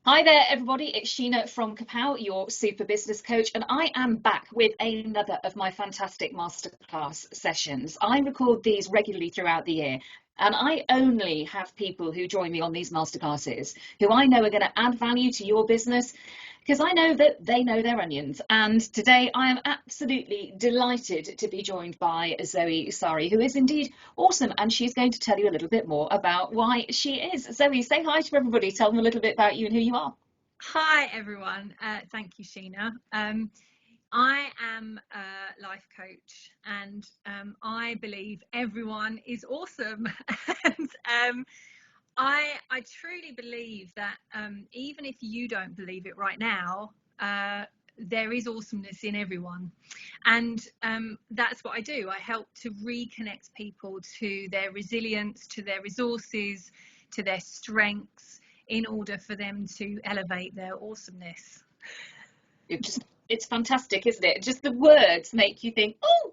Hi there, everybody. It's Sheena from KAPOW, your super business coach, and I am back with another of my fantastic masterclass sessions. I record these regularly throughout the year, and I only have people who join me on these masterclasses who I know are going to add value to your business because I know that they know their onions. And today I am absolutely delighted to be joined by Zoe Saari, who is indeed awesome, and she's going to tell you a little bit more about why she is. Zoe, say hi to everybody. Tell them a little bit about you and who you are. Hi everyone, thank you Sheena. I am a life coach and I believe everyone is awesome and I truly believe that even if you don't believe it right now, there is awesomeness in everyone, and that's what I do. I help to reconnect people to their resilience, to their resources, to their strengths, in order for them to elevate their awesomeness. It's fantastic, isn't it? Just the words make you think, oh,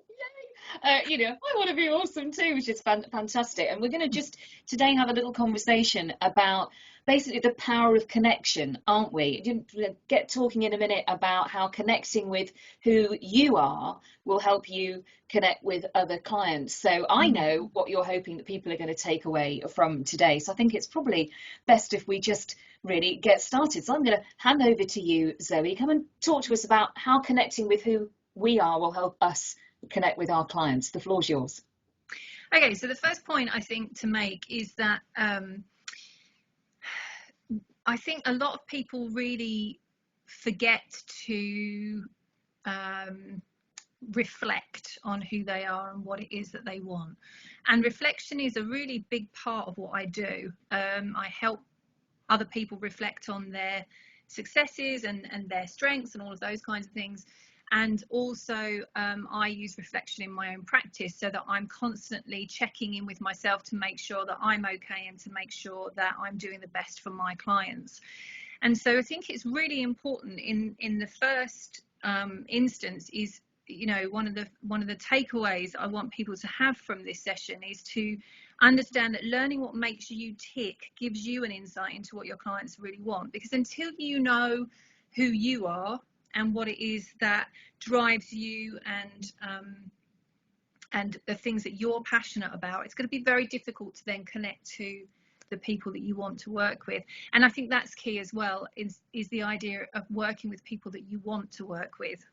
yay! I want to be awesome too, which is fantastic. And we're going to just today have a little conversation about basically the power of connection, aren't we? We'll get talking in a minute about how connecting with who you are will help you connect with other clients. So I know what you're hoping that people are going to take away from today. So I think it's probably best if we just really get started. So I'm going to hand over to you, Zoe. Come and talk to us about how connecting with who we are will help us connect with our clients. The floor's yours. Okay, so the first point I think to make is that I think a lot of people really forget to reflect on who they are and what it is that they want. And reflection is a really big part of what I do. I help other people reflect on their successes and their strengths and all of those kinds of things. And also I use reflection in my own practice so that I'm constantly checking in with myself to make sure that I'm okay and to make sure that I'm doing the best for my clients. And so I think it's really important in the first instance is, one of the takeaways I want people to have from this session is to understand that learning what makes you tick gives you an insight into what your clients really want. Because until you know who you are and what it is that drives you and the things that you're passionate about, it's going to be very difficult to then connect to the people that you want to work with. And I think that's key as well, is the idea of working with people that you want to work with.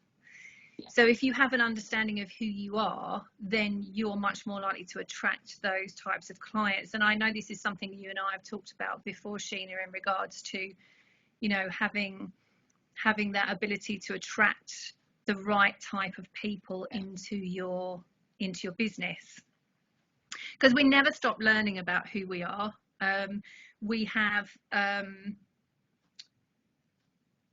So if you have an understanding of who you are, then you're much more likely to attract those types of clients. And I know this is something you and I have talked about before, Sheena, in regards to, having that ability to attract the right type of people into your business. Because we never stop learning about who we are. We have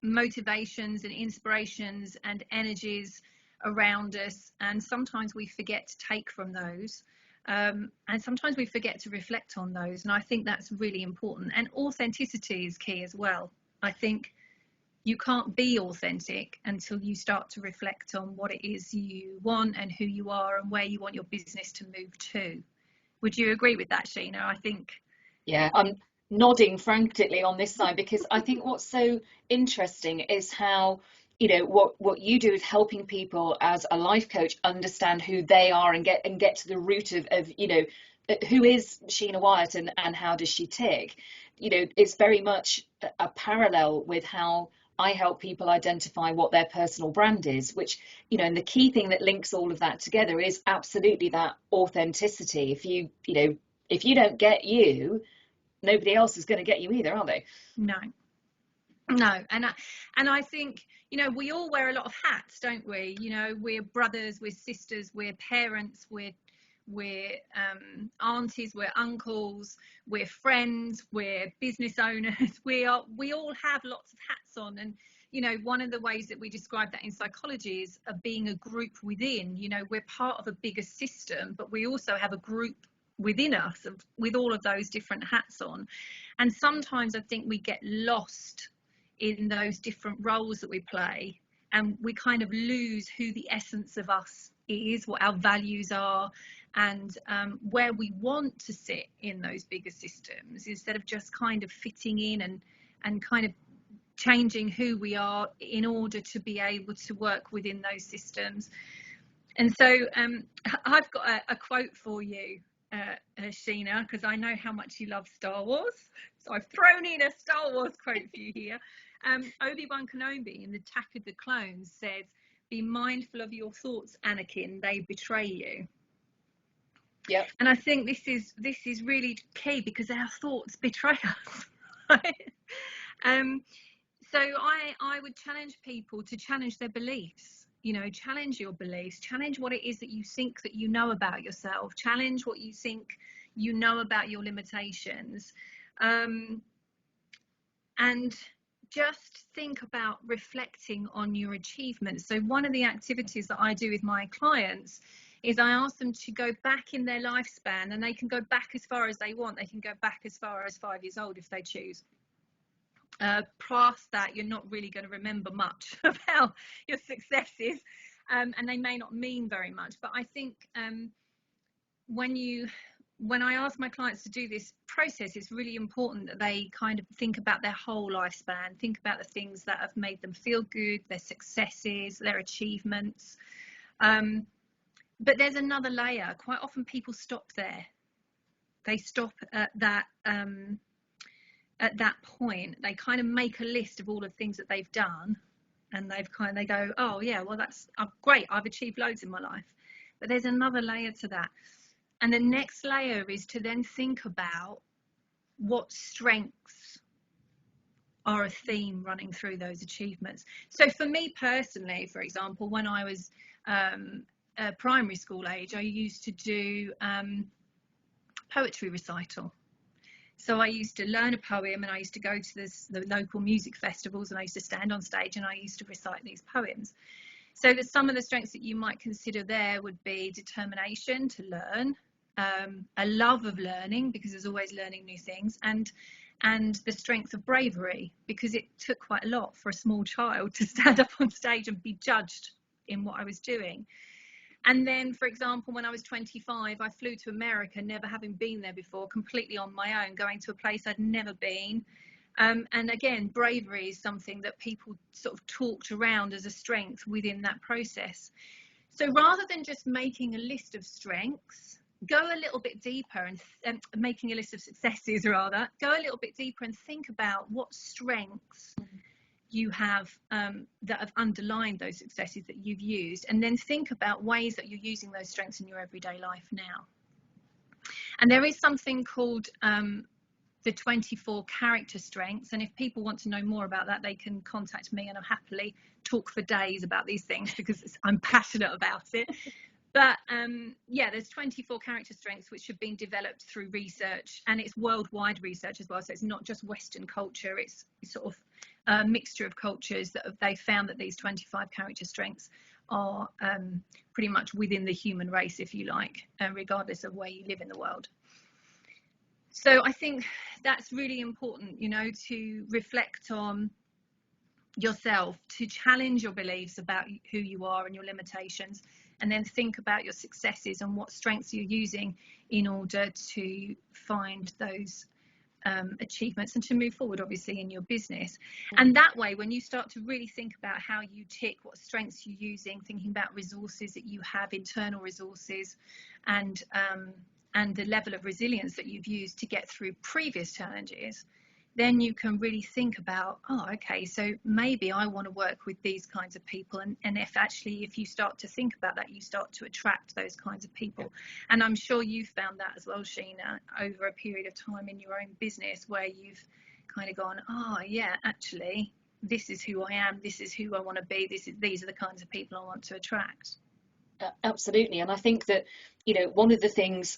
motivations and inspirations and energies around us, and sometimes we forget to take from those, and sometimes we forget to reflect on those, and I think that's really important. And authenticity is key as well. I think you can't be authentic until you start to reflect on what it is you want and who you are and where you want your business to move to. Would you agree with that, Sheena? I think. Yeah, I'm nodding frantically on this side because I think what's so interesting is how, what you do is helping people as a life coach understand who they are and get to the root of who is Sheena Wyatt and how does she tick. It's very much a parallel with how I help people identify what their personal brand is, which, and the key thing that links all of that together is absolutely that authenticity. If you don't get you, nobody else is going to get you either, are they? No. And I think, we all wear a lot of hats, don't we? We're brothers, we're sisters, we're parents, we're aunties, we're uncles, we're friends, we're business owners. We all have lots of hats on. And one of the ways that we describe that in psychology is being a group within. We're part of a bigger system, but we also have a group within us with all of those different hats on. And sometimes I think we get lost in those different roles that we play, and we kind of lose who the essence of us is, what our values are, and where we want to sit in those bigger systems, instead of just kind of fitting in and kind of changing who we are in order to be able to work within those systems. And so I've got a quote for you, Sheena, because I know how much you love Star Wars. So I've thrown in a Star Wars quote for you here. Obi-Wan Kenobi in the Attack of the Clones says, "Be mindful of your thoughts, Anakin, they betray you." Yeah. And I think this is really key, because our thoughts betray us, right? So I would challenge people to challenge their beliefs. You know, challenge your beliefs, challenge what it is that you think that you know about yourself, challenge what you think you know about your limitations, and just think about reflecting on your achievements. So one of the activities that I do with my clients is I ask them to go back in their lifespan, and they can go back as far as they want. They can go back as far as 5 years old if they choose. Past that, you're not really going to remember much about your successes, and they may not mean very much. But I think when I ask my clients to do this process, it's really important that they kind of think about their whole lifespan, think about the things that have made them feel good, their successes, their achievements. But there's another layer. Quite often people stop there. They stop at that point. They kind of make a list of all the things that they've done, and they go, oh yeah, well that's great, I've achieved loads in my life. But there's another layer to that. And the next layer is to then think about what strengths are a theme running through those achievements. So for me personally, for example, when I was primary school age, I used to do poetry recital. So I used to learn a poem, and I used to go to the local music festivals, and I used to stand on stage and I used to recite these poems. So there's some of the strengths that you might consider there would be determination to learn, a love of learning, because there's always learning new things, and the strength of bravery, because it took quite a lot for a small child to stand up on stage and be judged in what I was doing. And then, for example, when I was 25, I flew to America, never having been there before, completely on my own, going to a place I'd never been. And again, bravery is something that people sort of talked around as a strength within that process. So rather than just making a list of strengths, go a little bit deeper, and making a list of successes rather, go a little bit deeper and think about what strengths you have that have underlined those successes that you've used, and then think about ways that you're using those strengths in your everyday life now. And there is something called the 24 character strengths, and if people want to know more about that, they can contact me, and I'll happily talk for days about these things, because I'm passionate about it. But yeah, there's 24 character strengths which have been developed through research, and it's worldwide research as well. So it's not just Western culture, it's sort of a mixture of cultures that they found that these 25 character strengths are pretty much within the human race, if you like, regardless of where you live in the world. So I think that's really important, you know, to reflect on yourself, to challenge your beliefs about who you are and your limitations, and then think about your successes and what strengths you're using in order to find those achievements and to move forward, obviously, in your business. And that way, when you start to really think about how you tick, what strengths you're using, thinking about resources that you have, internal resources, and the level of resilience that you've used to get through previous challenges, then you can really think about, oh, okay, so maybe I want to work with these kinds of people. And if you start to think about that, you start to attract those kinds of people. And I'm sure you've found that as well, Sheena, over a period of time in your own business, where you've kind of gone, oh yeah, actually, this is who I am, this is who I want to be, these are the kinds of people I want to attract. Absolutely. And I think that, you know, one of the things,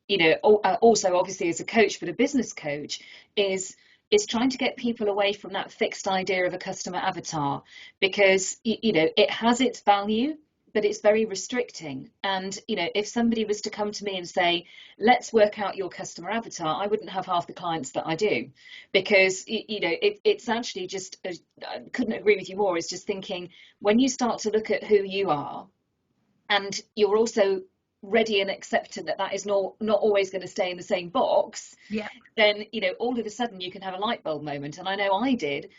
you know, also obviously as a coach, but a business coach, is trying to get people away from that fixed idea of a customer avatar, because, you know, it has its value, but it's very restricting. And, you know, if somebody was to come to me and say, let's work out your customer avatar, I wouldn't have half the clients that I do, because, you know, it's actually just, I couldn't agree with you more. It's just thinking, when you start to look at who you are, and you're also ready and acceptant that that is not always going to stay in the same box, Yeah. then, you know, all of a sudden you can have a light bulb moment. And I know I did,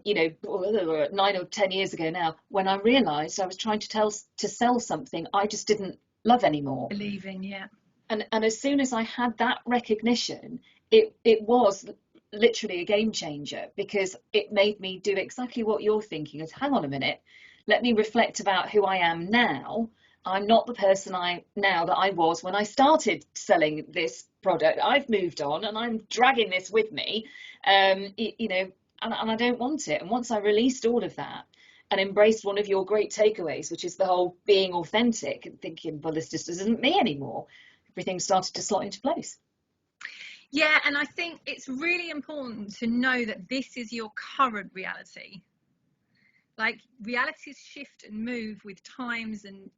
you know, 9 or 10 years ago now, when I realized I was trying to sell something I just didn't love anymore. Believing, yeah. And as soon as I had that recognition, it was literally a game changer, because it made me do exactly what you're thinking is, hang on a minute, let me reflect about who I am now. I'm not the person now that I was when I started selling this product. I've moved on and I'm dragging this with me, you know, and I don't want it. And once I released all of that and embraced one of your great takeaways, which is the whole being authentic and thinking, well, this just isn't me anymore, everything started to slot into place. Yeah, and I think it's really important to know that this is your current reality. Like, realities shift and move with times and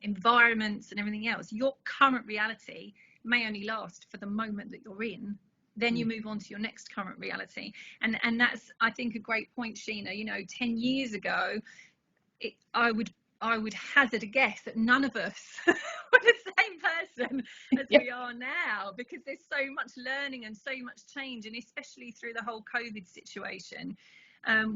environments and everything else. Your current reality may only last for the moment that you're in. Then you move on to your next current reality. And that's, I think, a great point, Sheena. You know, 10 years ago, I would hazard a guess that none of us were the same person as we are now, because there's so much learning and so much change, and especially through the whole COVID situation.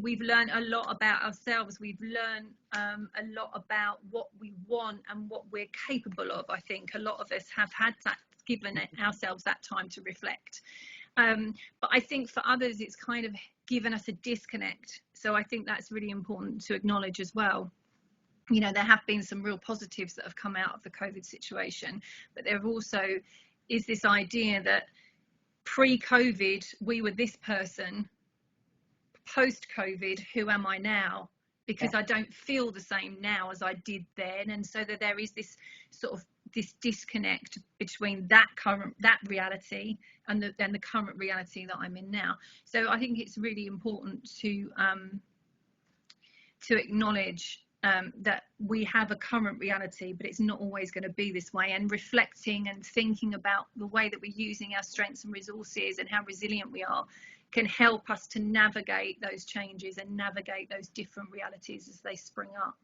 We've learned a lot about ourselves. We've learned a lot about what we want and what we're capable of. I think a lot of us have had that, given ourselves that time to reflect. But I think for others, it's kind of given us a disconnect. So I think that's really important to acknowledge as well. You know, there have been some real positives that have come out of the COVID situation, but there also is this idea that pre-COVID, we were this person. Post-COVID, who am I now? Because I don't feel the same now as I did then. And so that there is this sort of this disconnect between that reality and the current reality that I'm in now. So I think it's really important to acknowledge that we have a current reality, but it's not always going to be this way. And reflecting and thinking about the way that we're using our strengths and resources and how resilient we are can help us to navigate those changes and navigate those different realities as they spring up.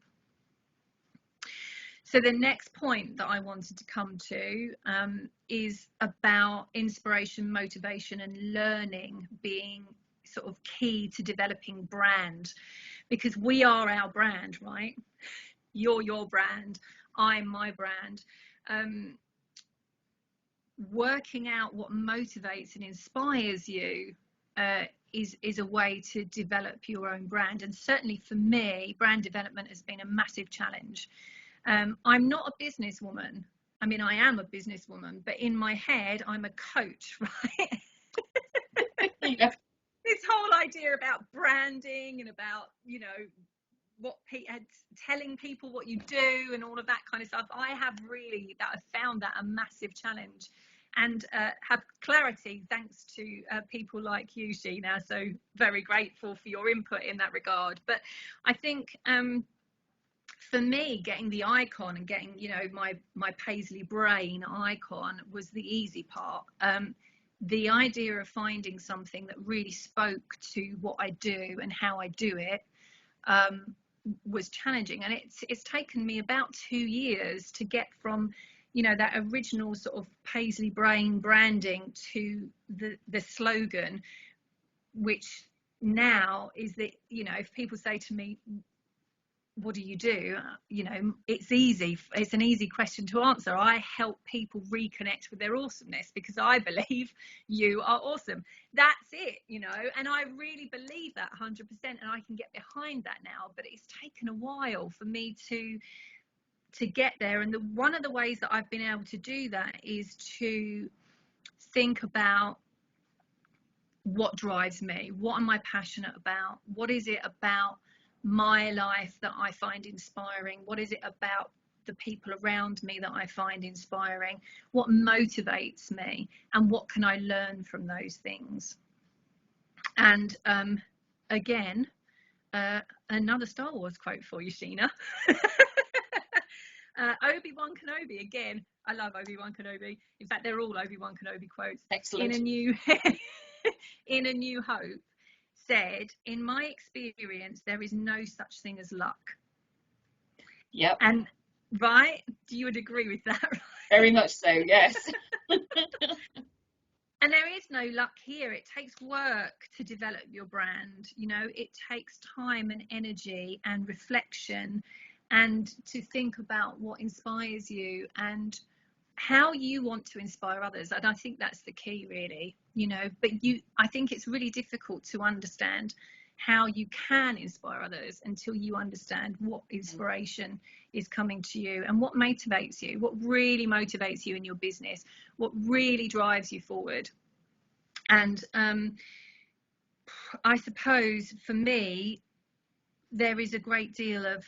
So the next point that I wanted to come to is about inspiration, motivation, and learning being sort of key to developing brand, because we are our brand, right? You're your brand, I'm my brand. Working out what motivates and inspires you is a way to develop your own brand. And certainly for me, brand development has been a massive challenge. I'm not a businesswoman. I mean, I am a businesswoman, but in my head, I'm a coach, right? Yeah. This whole idea about branding and about, you know, telling people what you do and all of that kind of stuff. I found that a massive challenge, and have clarity thanks to people like you, Sheena. So very grateful for your input in that regard. But I think for me, getting the icon and getting, you know, my Paisley brain icon was the easy part. The idea of finding something that really spoke to what I do and how I do it was challenging, and it's taken me about 2 years to get from, you know, that original sort of Paisley brain branding to the slogan, which now is that, you know, if people say to me, what do you do? You know, it's an easy question to answer. I help people reconnect with their awesomeness, because I believe you are awesome. That's it, you know, and I really believe that 100%, and I can get behind that now, but it's taken a while for me to get there. And one of the ways that I've been able to do that is to think about what drives me, what am I passionate about, what is it about my life that I find inspiring, what is it about the people around me that I find inspiring, what motivates me, and what can I learn from those things. And again, another Star Wars quote for you, Sheena. Obi-Wan Kenobi, again, I love Obi-Wan Kenobi. In fact, they're all Obi-Wan Kenobi quotes. Excellent. In A New Hope, said, in my experience, there is no such thing as luck. Yep. And Right? You would agree with that, right? Very much so, yes. And there is no luck here. It takes work to develop your brand. You know, it takes time and energy and reflection, and to think about what inspires you and how you want to inspire others. And I think that's the key, really, you know. But I think it's really difficult to understand how you can inspire others until you understand what inspiration is coming to you and what motivates you, what really motivates you in your business, what really drives you forward. And I suppose for me, there is a great deal of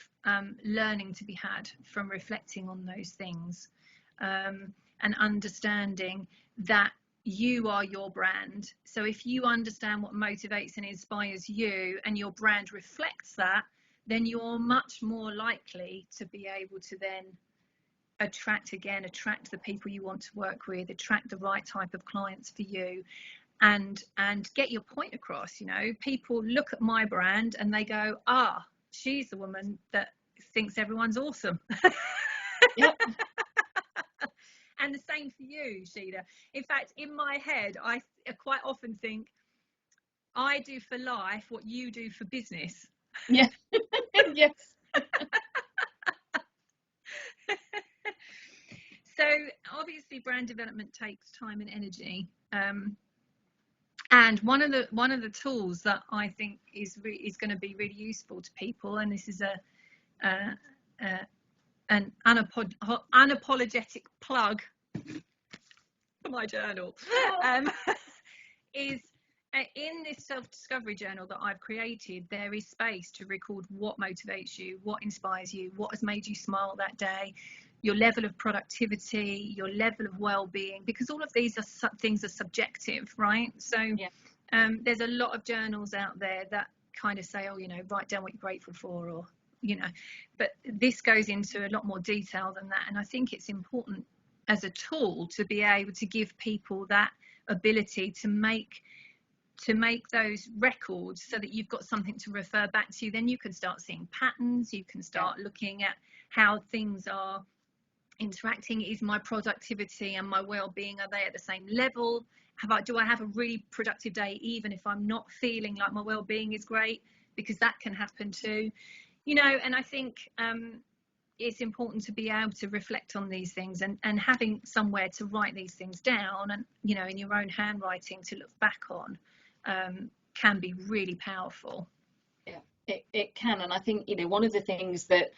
learning to be had from reflecting on those things, and understanding that you are your brand. So if you understand what motivates and inspires you, and your brand reflects that, then you're much more likely to be able to then attract the people you want to work with, attract the right type of clients for you, and get your point across. You know, people look at my brand and they go, ah, she's the woman that thinks everyone's awesome. Yep. And the same for you, Sheila. In fact, in my head, I quite often think, I do for life what you do for business. Yeah. Yes. So obviously brand development takes time and energy. And one of the tools that I think is going to be really useful to people, and this is an unapologetic plug for my journal, is in this self-discovery journal that I've created, there is space to record what motivates you, what inspires you, what has made you smile that day, your level of productivity, your level of well-being, because all of these things are subjective, right? So yeah. There's a lot of journals out there that kind of say, oh, you know, write down what you're grateful for, or, you know, but this goes into a lot more detail than that. And I think it's important as a tool to be able to give people that ability to make those records, so that you've got something to refer back to. Then you can start seeing patterns, you can start looking at how things are interacting. Is my productivity and my well-being, are they at the same level? Do I have a really productive day even if I'm not feeling like my well-being is great? Because that can happen too, you know. And I think it's important to be able to reflect on these things, and having somewhere to write these things down, and, you know, in your own handwriting to look back on, can be really powerful. Yeah, it can. And I think, you know, one of the things that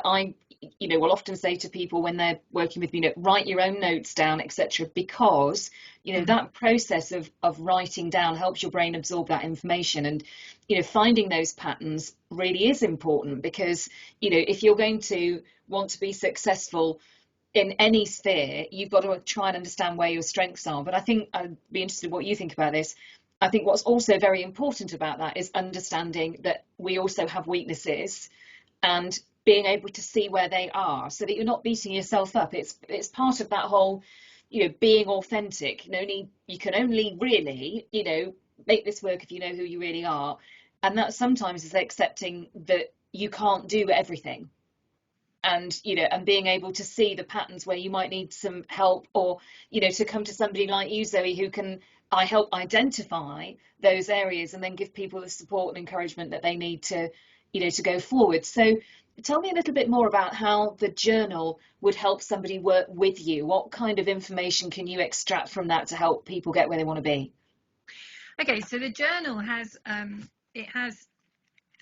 I, you know, will often say to people when they're working with me, you know, write your own notes down, etc., because, you know, that process of writing down helps your brain absorb that information. And, you know, finding those patterns really is important, because, you know, if you're going to want to be successful in any sphere, you've got to try and understand where your strengths are. But I think I'd be interested in what you think about this. I think what's also very important about that is understanding that we also have weaknesses, and being able to see where they are, so that you're not beating yourself up. It's part of that whole, you know, being authentic. You can only really, you know, make this work if you know who you really are. And that sometimes is accepting that you can't do everything. And, you know, and being able to see the patterns where you might need some help, or, you know, to come to somebody like you, Zoe, who can help identify those areas, and then give people the support and encouragement that they need to, you know, to go forward. So tell me a little bit more about how the journal would help somebody work with you. What kind of information can you extract from that to help people get where they want to be? Okay, so the journal has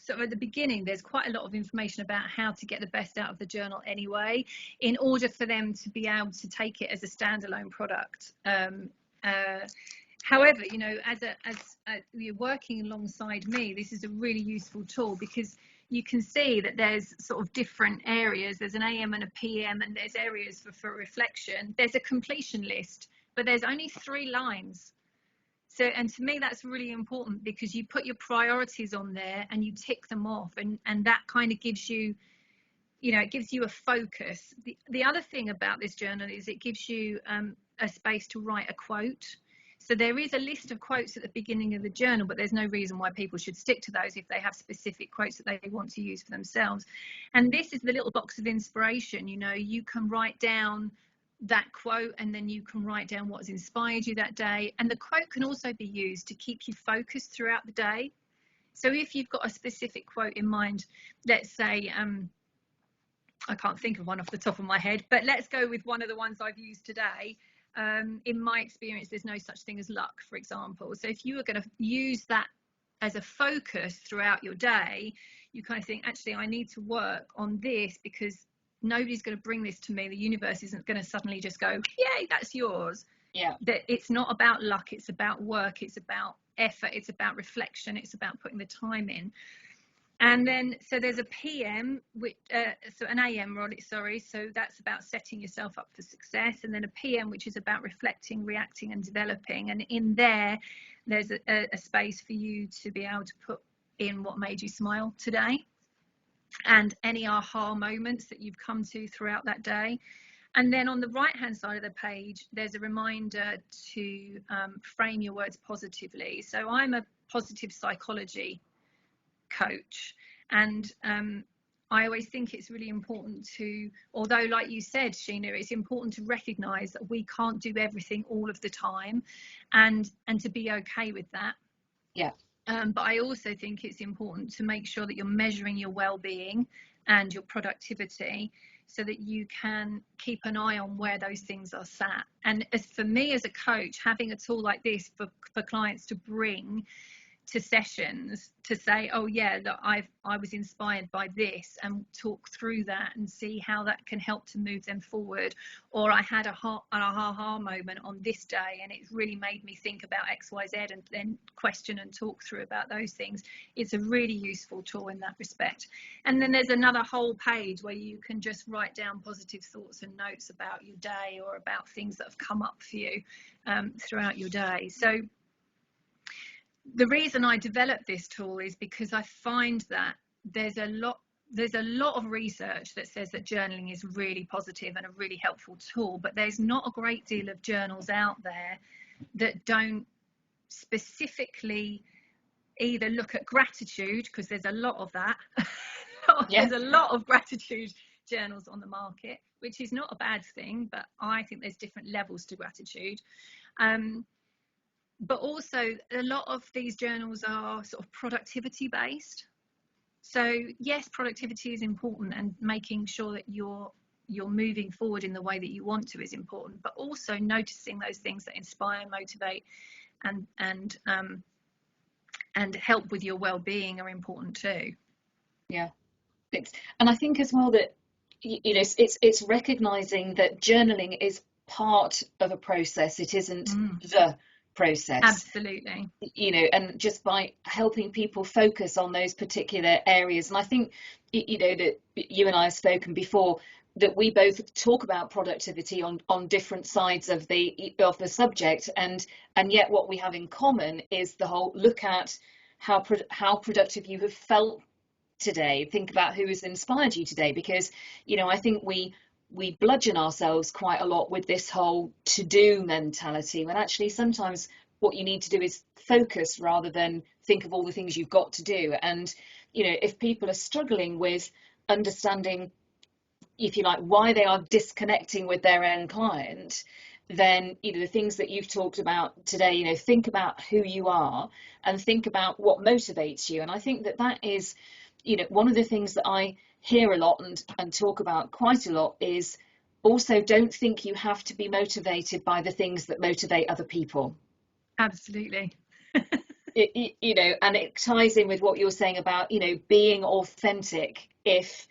so at the beginning, there's quite a lot of information about how to get the best out of the journal anyway, in order for them to be able to take it as a standalone product. However, you know, as you're working alongside me, this is a really useful tool, because you can see that there's sort of different areas. There's an AM and a PM, and there's areas for reflection. There's a completion list, but there's only 3 lines. So, and to me, that's really important, because you put your priorities on there and you tick them off, and that kind of gives you, you know, it gives you a focus. The other thing about this journal is it gives you a space to write a quote. So there is a list of quotes at the beginning of the journal, but there's no reason why people should stick to those if they have specific quotes that they want to use for themselves. And this is the little box of inspiration. You know, you can write down that quote, and then you can write down what has inspired you that day. And the quote can also be used to keep you focused throughout the day. So if you've got a specific quote in mind, let's say, I can't think of one off the top of my head, but let's go with one of the ones I've used today. In my experience, there's no such thing as luck, for example. So if you were going to use that as a focus throughout your day, you kind of think, actually, I need to work on this because nobody's going to bring this to me. The universe isn't going to suddenly just go, yay, that's yours. Yeah. That it's not about luck, it's about work, it's about effort, it's about reflection, it's about putting the time in. And then, so there's a PM, which, so an AM, sorry, so that's about setting yourself up for success. And then a PM, which is about reflecting, reacting and developing. And in there's a space for you to be able to put in what made you smile today and any aha moments that you've come to throughout that day. And then on the right hand side of the page, there's a reminder to frame your words positively. So I'm a positive psychology coach, and I always think it's really important to, although like you said, Sheena, it's important to recognize that we can't do everything all of the time, and to be okay with that. Yeah. But I also think it's important to make sure that you're measuring your well-being and your productivity so that you can keep an eye on where those things are sat. And as for me as a coach, having a tool like this for clients to bring to sessions to say, oh yeah, look, I was inspired by this, and talk through that and see how that can help to move them forward. Or I had an aha moment on this day and it really made me think about XYZ, and then question and talk through about those things. It's a really useful tool in that respect. And then there's another whole page where you can just write down positive thoughts and notes about your day or about things that have come up for you throughout your day. So the reason I developed this tool is because I find that there's a lot of research that says that journaling is really positive and a really helpful tool, but there's not a great deal of journals out there that don't specifically either look at gratitude, because there's a lot of that. There's a lot of gratitude journals on the market, which is not a bad thing, but I think there's different levels to gratitude. But also a lot of these journals are sort of productivity based. So yes, productivity is important, and making sure that you're moving forward in the way that you want to is important, but also noticing those things that inspire, motivate and help with your well-being are important too. Yeah. And I think as well that, you know, it's recognizing that journaling is part of a process. It isn't the process. Absolutely. You know, and just by helping people focus on those particular areas. And I think, you know, that you and I have spoken before, that we both talk about productivity on different sides of the subject, and yet what we have in common is the whole look at how productive you have felt today. Think about who has inspired you today, because, you know, I think we bludgeon ourselves quite a lot with this whole to-do mentality, when actually sometimes what you need to do is focus rather than think of all the things you've got to do. And, you know, if people are struggling with understanding, if you like, why they are disconnecting with their end client, then, you know, the things that you've talked about today, you know, think about who you are and think about what motivates you. And I think that is, you know, one of the things that I hear a lot and talk about quite a lot is also don't think you have to be motivated by the things that motivate other people. Absolutely. You know, and it ties in with what you're saying about, you know, being authentic. If,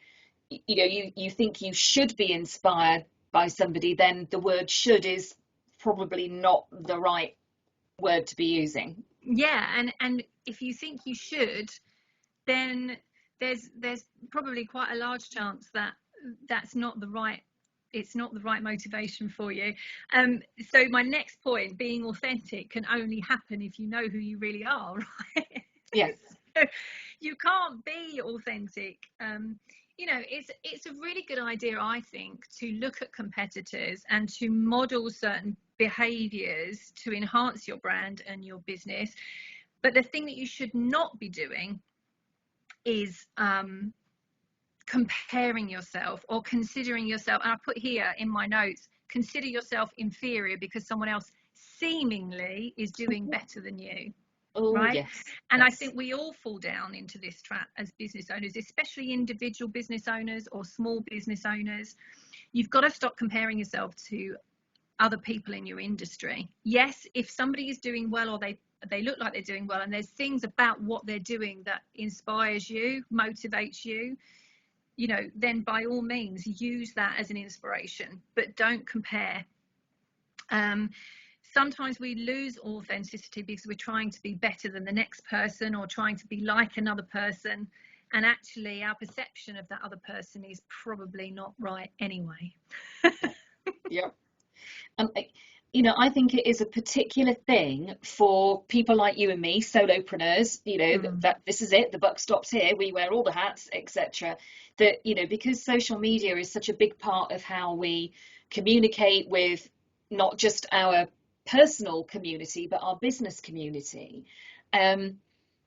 you know, you think you should be inspired by somebody, then the word should is probably not the right word to be using. Yeah, and if you think you should, then there's probably quite a large chance that it's not the right motivation for you. So my next point, being authentic, can only happen if you know who you really are, right? Yes. So you can't be authentic you know, it's a really good idea, I think, to look at competitors and to model certain behaviors to enhance your brand and your business. But the thing that you should not be doing is comparing yourself or considering yourself, and I put here in my notes, consider yourself inferior because someone else seemingly is doing better than you. Oh, right? yes. And Yes. I think we all fall down into this trap as business owners, especially individual business owners or small business owners. You've got to stop comparing yourself to other people in your industry. Yes, if somebody is doing well, or they look like they're doing well, and there's things about what they're doing that inspires you, motivates you, you know, then by all means use that as an inspiration, but don't compare. Sometimes we lose authenticity because we're trying to be better than the next person or trying to be like another person, and actually our perception of that other person is probably not right anyway. Yeah. You know, I think it is a particular thing for people like you and me, solopreneurs, you know, that this is it, the buck stops here, we wear all the hats, etc. That, you know, because social media is such a big part of how we communicate with not just our personal community, but our business community.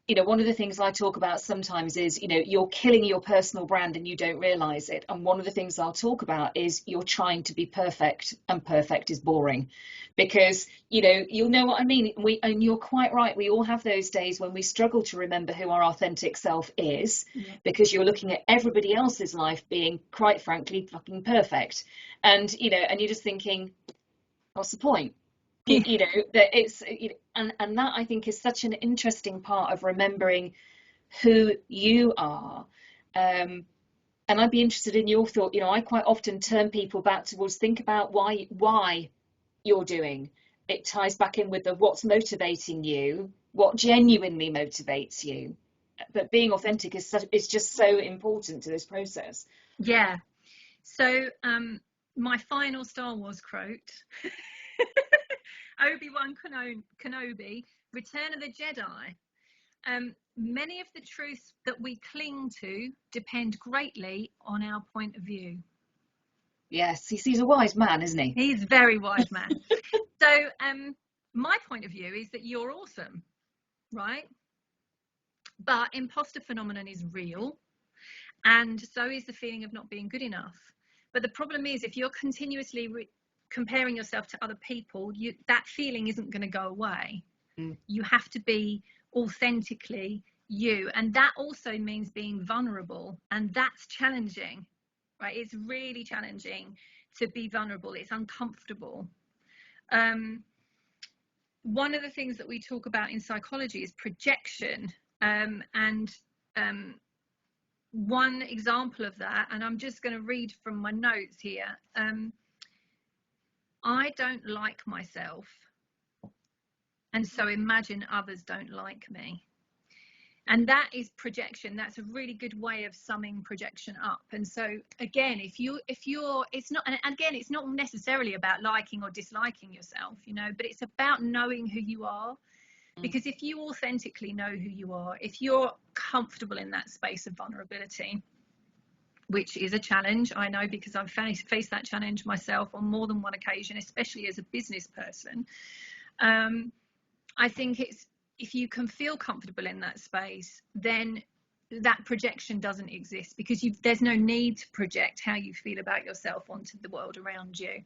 You know, one of the things I talk about sometimes is, you know, you're killing your personal brand and you don't realize it. And one of the things I'll talk about is you're trying to be perfect, and perfect is boring, because, you know, you'll know what I mean. And you're quite right. We all have those days when we struggle to remember who our authentic self is, because you're looking at everybody else's life being, quite frankly, fucking perfect. And, you know, and you're just thinking, what's the point? You know, that it's, you know, and that I think is such an interesting part of remembering who you are. And I'd be interested in your thought. You know, I quite often turn people back towards, think about why you're doing. It ties back in with the what's motivating you, what genuinely motivates you. But being authentic is just so important to this process. Yeah. So my final Star Wars quote, Obi-Wan Kenobi, Return of the Jedi. Many of the truths that we cling to depend greatly on our point of view. Yes, he's a wise man, isn't he? He's a very wise man. So my point of view is that you're awesome, right? But imposter phenomenon is real, and so is the feeling of not being good enough. But the problem is, if you're continuously comparing yourself to other people, that feeling isn't going to go away. You have to be authentically you, and that also means being vulnerable, and that's challenging, right? It's really challenging to be vulnerable. It's uncomfortable. One of the things that we talk about in psychology is projection, and one example of that, and I'm just going to read from my notes here. I don't like myself, and so imagine others don't like me. And that is projection. That's a really good way of summing projection up. And so again, if you're, it's not, and again, it's not necessarily about liking or disliking yourself, you know, but it's about knowing who you are. Because if you authentically know who you are, if you're comfortable in that space of vulnerability, which is a challenge, I know, because I've faced that challenge myself on more than one occasion, especially as a business person. I think if you can feel comfortable in that space, then that projection doesn't exist, because there's no need to project how you feel about yourself onto the world around you,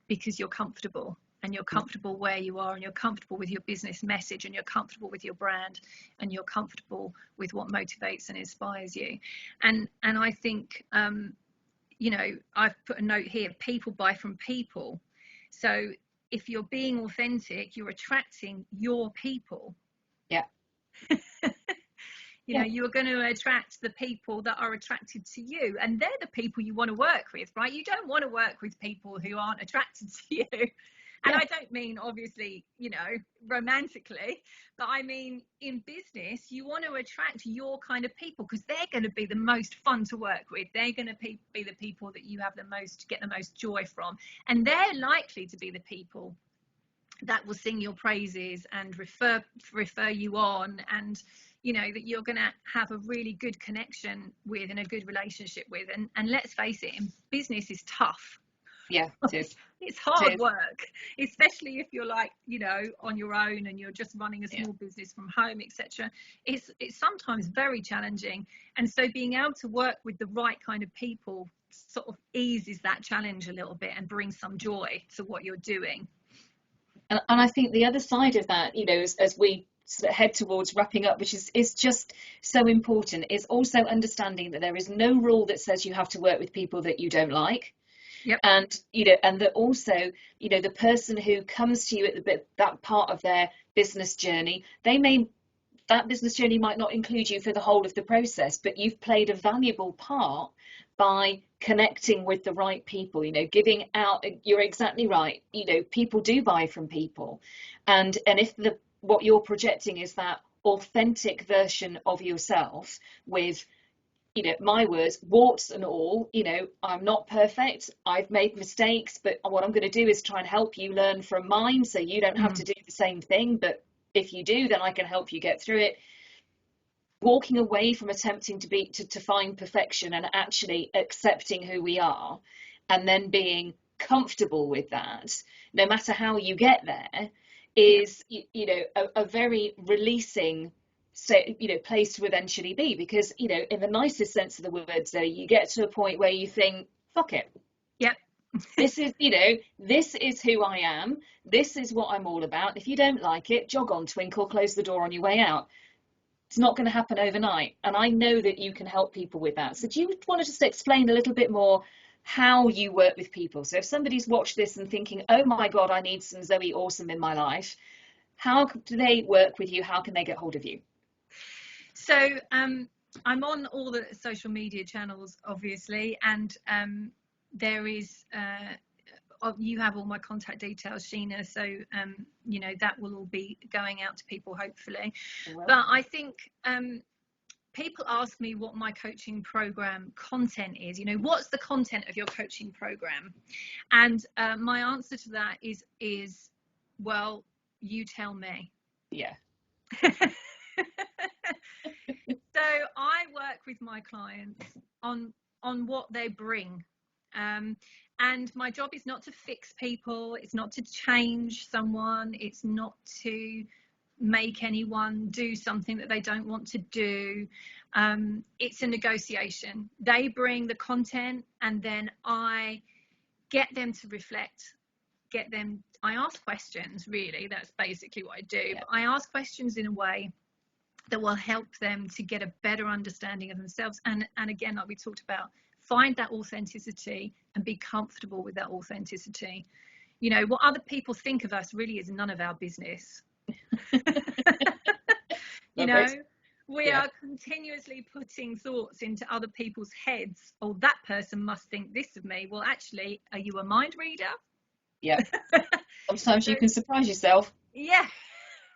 because you're comfortable, and you're comfortable where you are, and you're comfortable with your business message, and you're comfortable with your brand, and you're comfortable with what motivates and inspires you. And I think, you know, I've put a note here, people buy from people. So if you're being authentic, you're attracting your people. Yeah. You know, you're going to attract the people that are attracted to you, and they're the people you want to work with, right? You don't want to work with people who aren't attracted to you. And I don't mean, obviously, you know, romantically, but I mean in business, you want to attract your kind of people, because they're going to be the most fun to work with. They're going to be the people that you have get the most joy from. And they're likely to be the people that will sing your praises and refer you on, and you know that you're going to have a really good connection with and a good relationship with. And let's face it, in business is tough. Yeah, it is. It's hard work, especially if you're like, you know, on your own and you're just running a small business from home, etc. It's sometimes very challenging, and so being able to work with the right kind of people sort of eases that challenge a little bit and brings some joy to what you're doing. And I think the other side of that, you know, as we head towards wrapping up, which is just so important, is also understanding that there is no rule that says you have to work with people that you don't like. Yep. And, you know, and that also, you know, the person who comes to you at that part of their business journey, that business journey might not include you for the whole of the process, but you've played a valuable part by connecting with the right people, you know, giving out. You're exactly right. You know, people do buy from people. And if what you're projecting is that authentic version of yourself with, you know, my words, warts and all, you know, I'm not perfect. I've made mistakes, but what I'm going to do is try and help you learn from mine so you don't have to do the same thing. But if you do, then I can help you get through it. Walking away from attempting to find perfection and actually accepting who we are, and then being comfortable with that, no matter how you get there, is, you know, a very releasing, you know, place to eventually be. Because, you know, in the nicest sense of the word, so you get to a point where you think, fuck it. Yep. This is, you know, this is who I am. This is what I'm all about. If you don't like it, jog on, twinkle, close the door on your way out. It's not going to happen overnight. And I know that you can help people with that. So do you want to just explain a little bit more how you work with people? So if somebody's watched this and thinking, oh my God, I need some Zoe Awesome in my life, how do they work with you? How can they get hold of you? So I'm on all the social media channels, obviously, and there is you have all my contact details, Sheena, so you know, that will all be going out to people, hopefully. But I think people ask me what my coaching program content is. You know, what's the content of your coaching program? And my answer to that is well, you tell me. Yeah. So I work with my clients on what they bring. And my job is not to fix people. It's not to change someone. It's not to make anyone do something that they don't want to do. It's a negotiation. They bring the content, and then I get them to reflect, I ask questions, really. That's basically what I do. Yeah. But I ask questions in a way that will help them to get a better understanding of themselves. And again, like we talked about, find that authenticity and be comfortable with that authenticity. You know, what other people think of us really is none of our business. You know, we are continuously putting thoughts into other people's heads. Oh, that person must think this of me. Well, actually, are you a mind reader? Yeah. Sometimes you can surprise yourself. Yeah.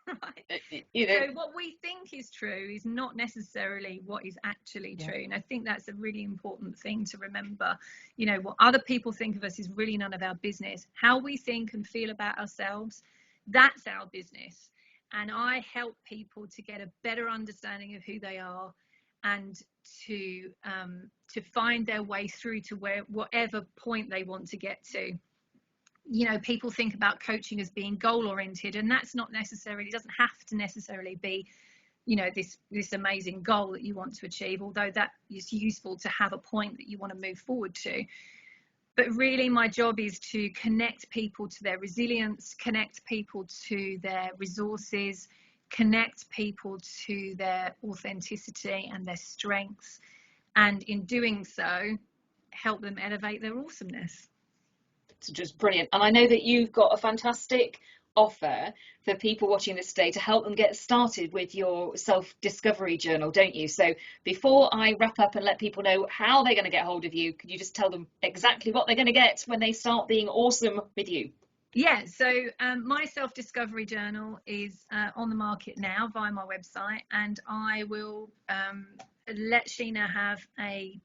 Right. You know. So what we think is true is not necessarily what is actually true. And I think that's a really important thing to remember. You know, what other people think of us is really none of our business. How we think and feel about ourselves, that's our business. And I help people to get a better understanding of who they are, and to find their way through to whatever point they want to get to. You know, people think about coaching as being goal oriented, and that's not necessarily, it doesn't have to necessarily be, you know, this amazing goal that you want to achieve, although that is useful to have a point that you want to move forward to. But really, my job is to connect people to their resilience, connect people to their resources, connect people to their authenticity and their strengths, and in doing so, help them elevate their awesomeness. It's just brilliant. And I know that you've got a fantastic offer for people watching this today to help them get started with your self-discovery journal, don't you? So before I wrap up and let people know how they're going to get hold of you, could you just tell them exactly what they're going to get when they start being awesome with you? Yeah, so my self-discovery journal is on the market now via my website, and I will let Sheena have a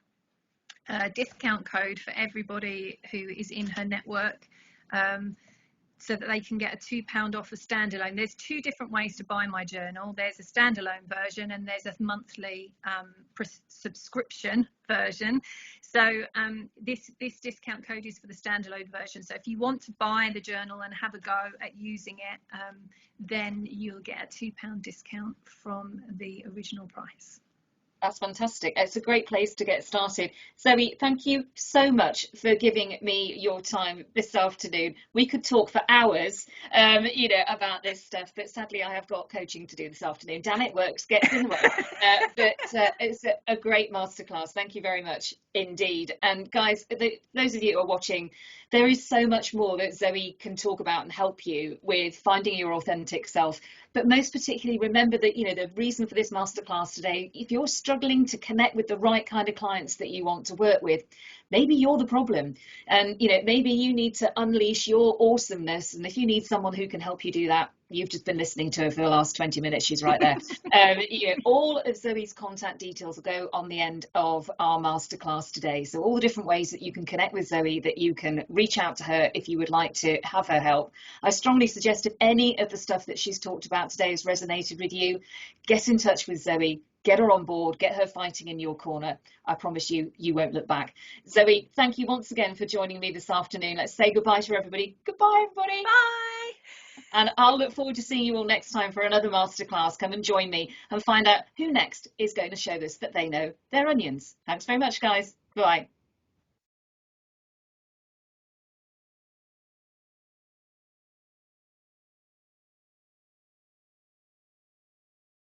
discount code for everybody who is in her network so that they can get a £2 off a standalone. There's two different ways to buy my journal. There's a standalone version and there's a monthly subscription version. So this discount code is for the standalone version. So if you want to buy the journal and have a go at using it, then you'll get a £2 discount from the original price. That's fantastic. It's a great place to get started. Zoe, thank you so much for giving me your time this afternoon. We could talk for hours, you know, about this stuff, but sadly I have got coaching to do this afternoon. Damn it, works gets in the way. But it's a great masterclass. Thank you very much indeed. And guys, those of you who are watching, there is so much more that Zoe can talk about and help you with finding your authentic self. But most particularly, remember that, you know, the reason for this masterclass today, if you're struggling to connect with the right kind of clients that you want to work with, maybe you're the problem. And, you know, maybe you need to unleash your awesomeness. And if you need someone who can help you do that, you've just been listening to her for the last 20 minutes. She's right there. You know, all of Zoe's contact details will go on the end of our masterclass today. So all the different ways that you can connect with Zoe, that you can reach out to her if you would like to have her help. I strongly suggest if any of the stuff that she's talked about today has resonated with you, get in touch with Zoe. Get her on board, get her fighting in your corner. I promise you, you won't look back. Zoe, thank you once again for joining me this afternoon. Let's say goodbye to everybody. Goodbye, everybody. Bye. And I'll look forward to seeing you all next time for another masterclass. Come and join me and find out who next is going to show us that they know their onions. Thanks very much, guys. Bye.